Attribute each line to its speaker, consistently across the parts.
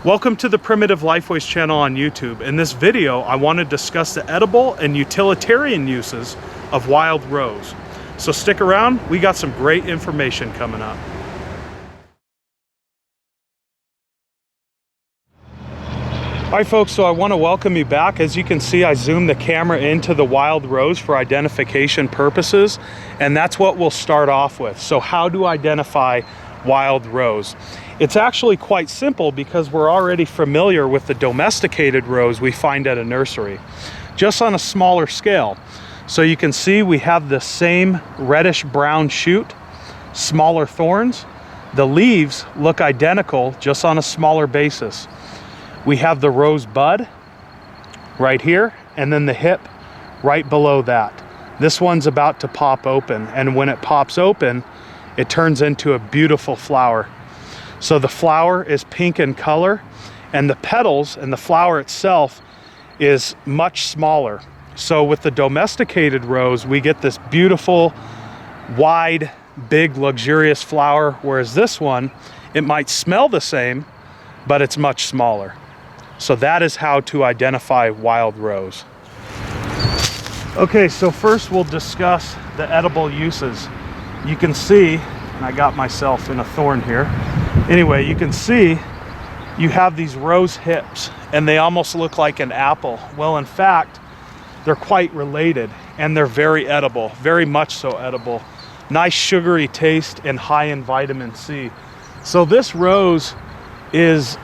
Speaker 1: Welcome to the Primitive Lifeways channel on YouTube. In this video, I want to discuss the edible and utilitarian uses of wild rose. So stick around, we got some great information coming up. All right folks, so I want to welcome you back. As you can see, I zoomed the camera into the wild rose for identification purposes, and that's what we'll start off with. So how to identify wild rose? It's actually quite simple because we're already familiar with the domesticated rose we find at a nursery, just on a smaller scale. So you can see we have the same reddish brown shoot, smaller thorns. The leaves look identical, just on a smaller basis. We have the rose bud right here, and then the hip right below that. This one's about to pop open, and when it pops open, it turns into a beautiful flower. So the flower is pink in color, and the petals and the flower itself is much smaller. So with the domesticated rose, we get this beautiful, wide, big, luxurious flower, whereas this one, it might smell the same, but it's much smaller. So that is how to identify wild rose. Okay, so first we'll discuss the edible uses. You can see, and I got myself in a thorn here. Anyway, you can see you have these rose hips, and they almost look like an apple. Well, in fact, they're quite related, and they're very edible, very much so edible. Nice sugary taste and high in vitamin C. So this rose is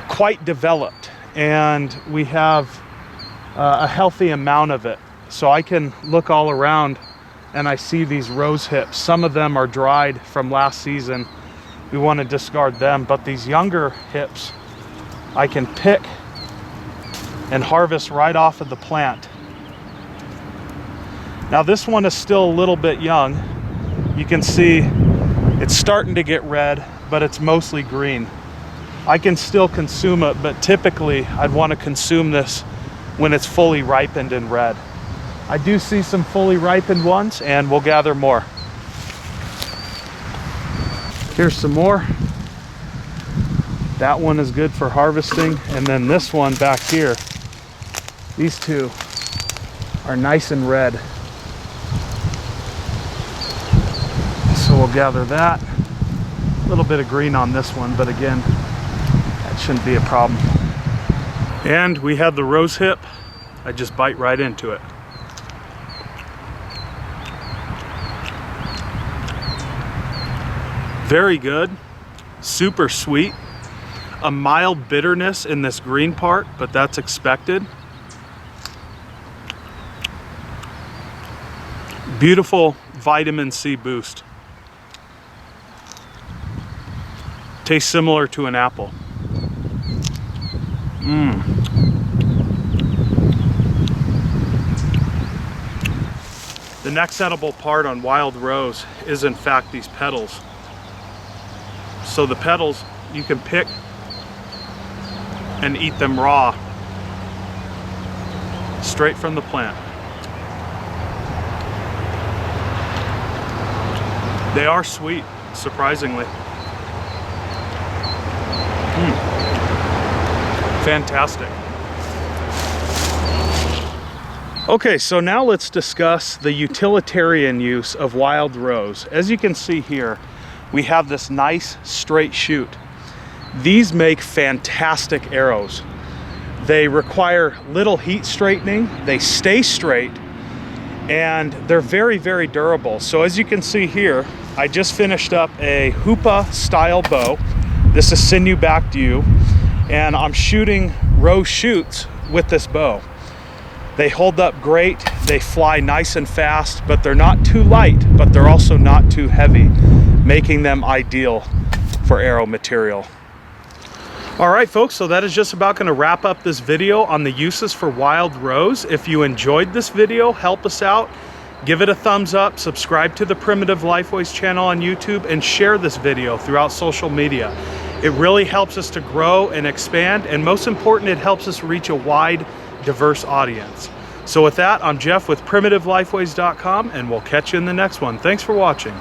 Speaker 1: quite developed, and we have a healthy amount of it. So I can look all around and I see these rose hips. Some of them are dried from last season. We want to discard them, but these younger hips I can pick and harvest right off of the plant. Now this one is still a little bit young. You can see it's starting to get red, but it's mostly green. I can still consume it, but typically I'd want to consume this when it's fully ripened and red. I do see some fully ripened ones, and we'll gather more. Here's some more. That one is good for harvesting, and then this one back here, these two are nice and red. So we'll gather that. A little bit of green on this one, but again, that shouldn't be a problem. And we have the rose hip. I just bite right into it. Very good, super sweet. A mild bitterness in this green part, but that's expected. Beautiful vitamin C boost. Tastes similar to an apple. The next edible part on wild rose is in fact these petals. So the petals you can pick and eat them raw, straight from the plant. They are sweet, surprisingly. Fantastic. Okay, so now let's discuss the utilitarian use of wild rose. As you can see here, we have this nice straight shoot. These make fantastic arrows. They require little heat straightening, they stay straight, and they're very, very durable. So as you can see here, I just finished up a hoopah style bow. This is sinew backed yew, and I'm shooting rose shoots with this bow. They hold up great, they fly nice and fast, but they're not too light, but they're also not too heavy, making them ideal for arrow material. All right folks, so that is just about going to wrap up this video on the uses for wild rose. If you enjoyed this video, help us out. Give it a thumbs up, subscribe to the Primitive Lifeways channel on YouTube, and share this video throughout social media. It really helps us to grow and expand, and most important, it helps us reach a wide, diverse audience. So with that, I'm Jeff with PrimitiveLifeways.com, and we'll catch you in the next one. Thanks for watching.